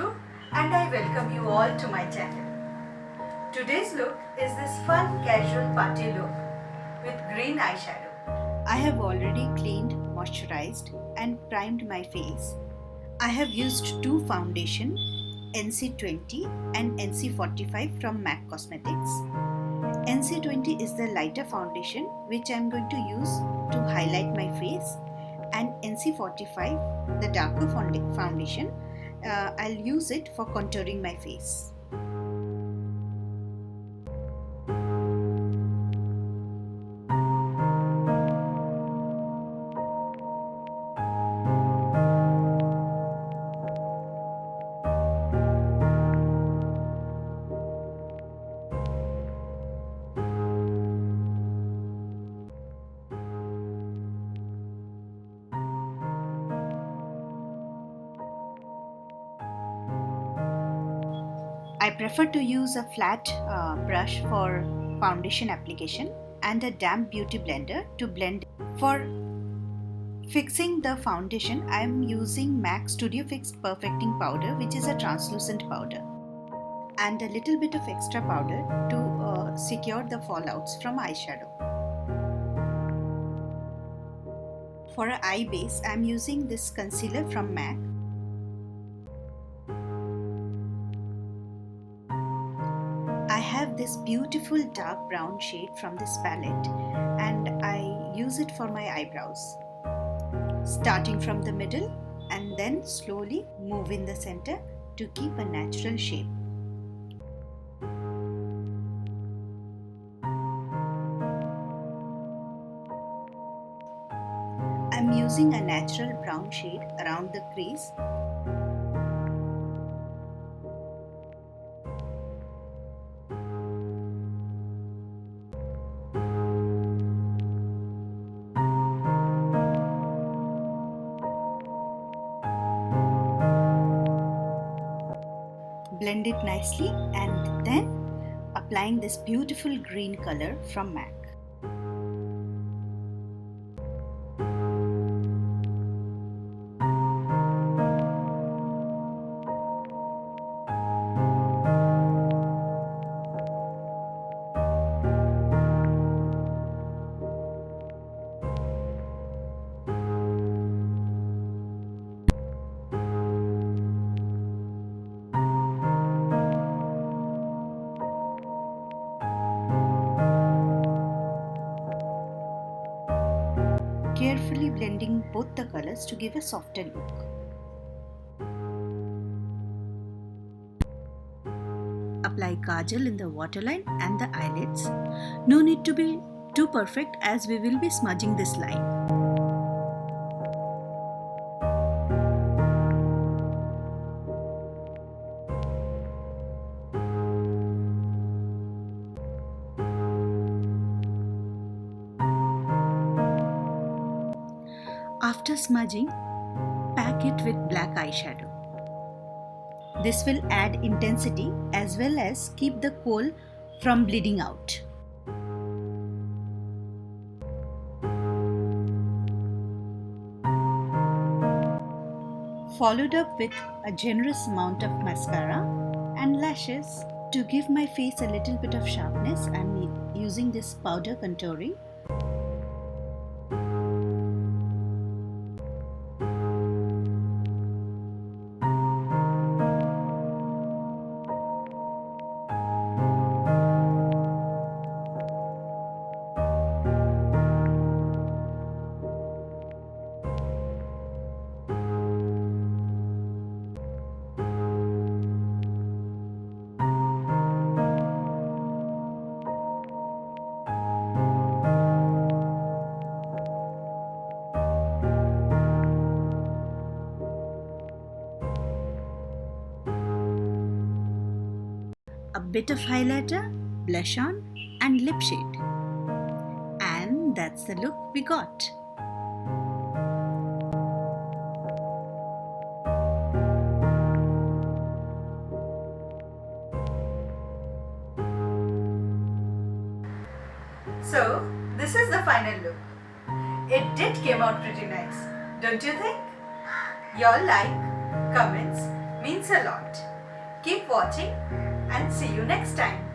Mithu and I welcome you all to my channel. Today's look is this fun casual party look with green eyeshadow. I have already cleaned, moisturized and primed my face. I have used two foundation, NC20 and NC45 from MAC Cosmetics. NC20 is the lighter foundation which I am going to use to highlight my face, and NC45, the darker foundation, I'll use it for contouring my face. I prefer to use a flat brush for foundation application and a damp beauty blender to blend. For fixing the foundation, I am using MAC Studio Fix Perfecting Powder, which is a translucent powder, and a little bit of extra powder to secure the fallouts from eyeshadow. For an eye base, I am using this concealer from MAC. I have this beautiful dark brown shade from this palette and I use it for my eyebrows. Starting from the middle and then slowly move in the center to keep a natural shape. I'm using a natural brown shade around the crease. Blend it nicely and then applying this beautiful green color from MAC. Carefully blending both the colors to give a softer look. Apply kajal in the waterline and the eyelids. No need to be too perfect as we will be smudging this line. After smudging, pack it with black eyeshadow. This will add intensity as well as keep the kohl from bleeding out. Followed up with a generous amount of mascara and lashes. To give my face a little bit of sharpness, I am using this powder contouring. A bit of highlighter, blush on and lip shade. And that's the look we got. So, this is the final look. It did came out pretty nice, don't you think? Your like, comments, means a lot. Keep watching and see you next time.